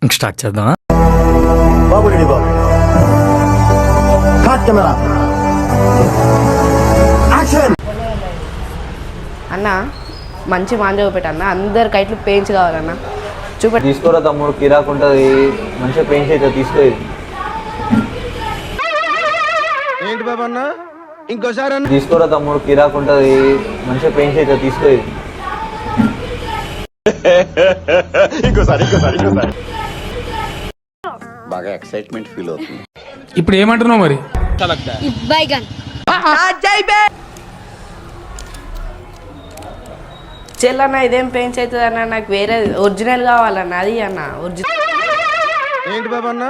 Start చేద్దామా? బాబు ready బాబు. Cut camera. యాక్షన్. అన్న మంచి మాంజ చూపెట్టు అన్న, అందరు కైట్లు పెయింట్స్ కావాలన్న చూపెట్టు. తీసుకోరా తమ్ముడు, కిరాకుంటుంది, మంచిగా పెయింట్స్ అయితే తీసుకో. ఏంటి బాబు అన్న, ఇంకోసారి అన్న. తీసుకోరా తమ్ముడు, కిరాకుంటుంది, మంచిగా పెయింట్స్ అయితే తీసుకో. ఇంకోసారి బాగా ఎక్సైట్మెంట్ ఫీల్ అవుతుంది. ఇప్పుడు ఏమంటున్నావు మరి? చెల్లన్న ఇదేం పెయింట్స్ అవుతుంది అన్న, నాకు వేరే ఒరిజినల్ కావాలన్న, అది అన్న ఒరిజినల్. ఏంటి బాబు అన్న,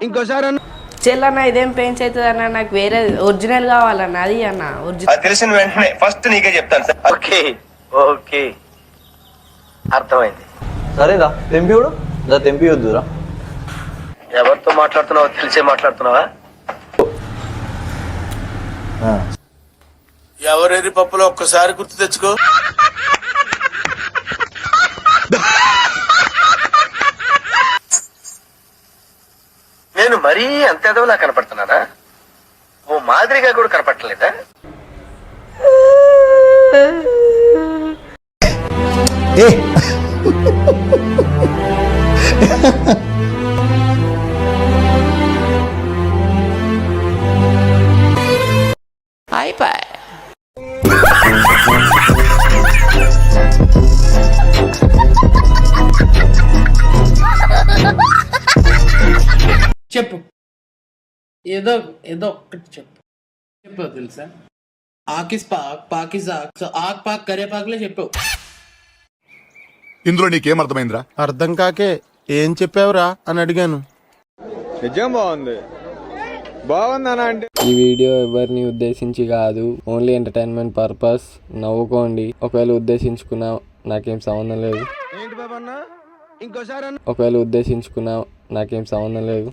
ఇంకోసారి అన్న. చెల్లన్న ఇదేం పెయింట్స్ అవుతుంది అన్న, నాకు వేరే ఒరిజినల్ కావాలన్న, అది అన్న ఒరిజినల్. తెలిసిన వెంటనే ఫస్ట్ నీకే చెప్తాను సార్. ఓకే ఓకే అర్థమైంది. సరేదా తెంపివుడు, తెంపి వద్దురా. ఎవరితో మాట్లాడుతున్నావో తెలిసే మాట్లాడుతున్నావా? ఎవరెరి పప్పులో ఒక్కసారి గుర్తు తెచ్చుకో. నేను మరీ అంత ఎదవలా కనపడుతున్నానా? ఓ మాదిరిగా కూడా కనపడలేదా? అయిపోయి చెప్పు, ఏదో ఒక్కటి చెప్పు తెలుసా? ఆకిస్ పాక్ పాకిజాక్, సో ఆక్ పాక్ కరేపాకులే చెప్పావు. ఇందులో నీకేం అర్థమైందిరా? అర్థం కాకే ఏం చెప్పావురా అని అడిగాను. నిజం బాగుంది, బాగుందనా అంటే. ఈ వీడియో ఎవరిని ఉద్దేశించి కాదు, ఓన్లీ ఎంటర్టైన్మెంట్ పర్పస్. నవ్వుకోండి. ఒకవేళ ఉద్దేశించుకున్నా నాకేం సంబంధం లేదు. ఏంటి బాబు అన్న, ఇంకోసారి అన్న. ఒకవేళ ఉద్దేశించుకున్నా నాకేం సంబంధం లేదు.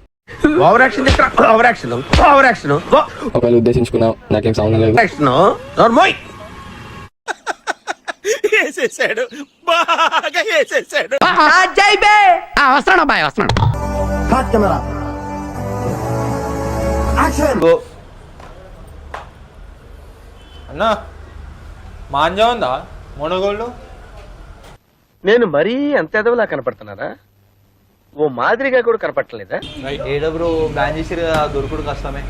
Over action over action over action ఒకవేళ ఉద్దేశించుకున్నా నాకేం సంబంధం లేదు. యాక్షన్ నోర్మోయ్. వేసేసాడు, బాగా వేసేసాడు. వస్తున్నాడు అబ్బాయి వస్తున్నాడు. Cut camera. యాక్షన్. అన్నా మాంజా ఉందా మొనగోళ్ళు? నేను మరీ అంత ఎదవలా కనపడుతున్నానా? ఓ మాదిరిగా కూడా కనపడలేదా? ఏడ బ్రో బ్యాన్ చేసి దొరుకుడు కష్టమే.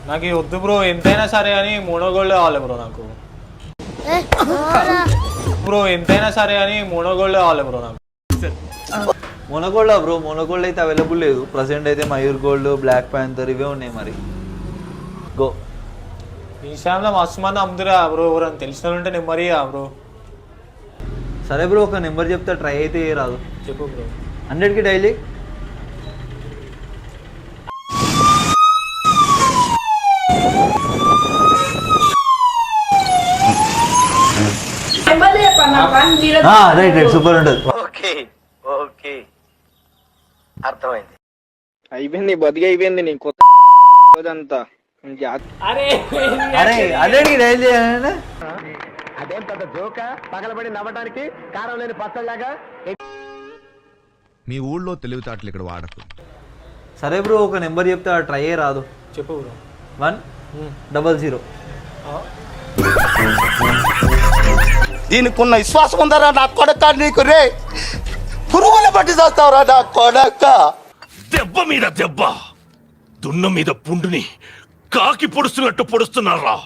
నాకు వద్దు బ్రో, ఎంతైనా సరే అని మొనగోళ్ళు కావాలి బ్రో నాకు. బ్రో ఎంతైనా సరే అని మొనగోళ్ళు కావాలి బ్రో నాకు. మొనగోళ్ళ బ్రో, మొనగోల్డ్ అయితే అవైలబుల్ లేదు ప్రజెంట్. అయితే మయూర్ గోల్డ్, బ్లాక్ ప్యాంథర్ ఇవే ఉన్నాయి. మరి గో. ఇన్స్టాగ్రామ్లో మస్తు మంది అమ్ముతురా బ్రో, ఎవరైనా తెలిసిన ఉంటే నెంబర్ బ్రో. సరే బ్రో, ఒక నెంబర్ చెప్తా, ట్రై అయితే రాదు. చెప్పు బ్రో. 100కి డైలీ. రైట్ రైట్, సూపర్ ఉంటుంది. ఓకే ఓకే అర్థమైంది. అయిపోయింది, బతికి అయిపోయింది నీ కొత్త అంతా. అరే అదే డైలీ అదేం పెద్ద జోక, పగలబడి నవ్వడానికి కారం లేని పచ్చలాగా. మీ ఊళ్ళో తెలివితేటలు ఇక్కడ వాడకు. సరే బ్రో, ఒక నెంబర్ చెప్తే ట్రై రాదు. చెప్పు బ్రో. 100. దీనికున్న విశ్వాసం ఉందరా నా కొడక నీకు? రే పురుగుల పట్టి చేస్తావురా నా కొడక. దెబ్బ మీద దెబ్బ, దున్న మీద పుండుని కాకి పొడుస్తున్నట్టు పొడుస్తున్నారా?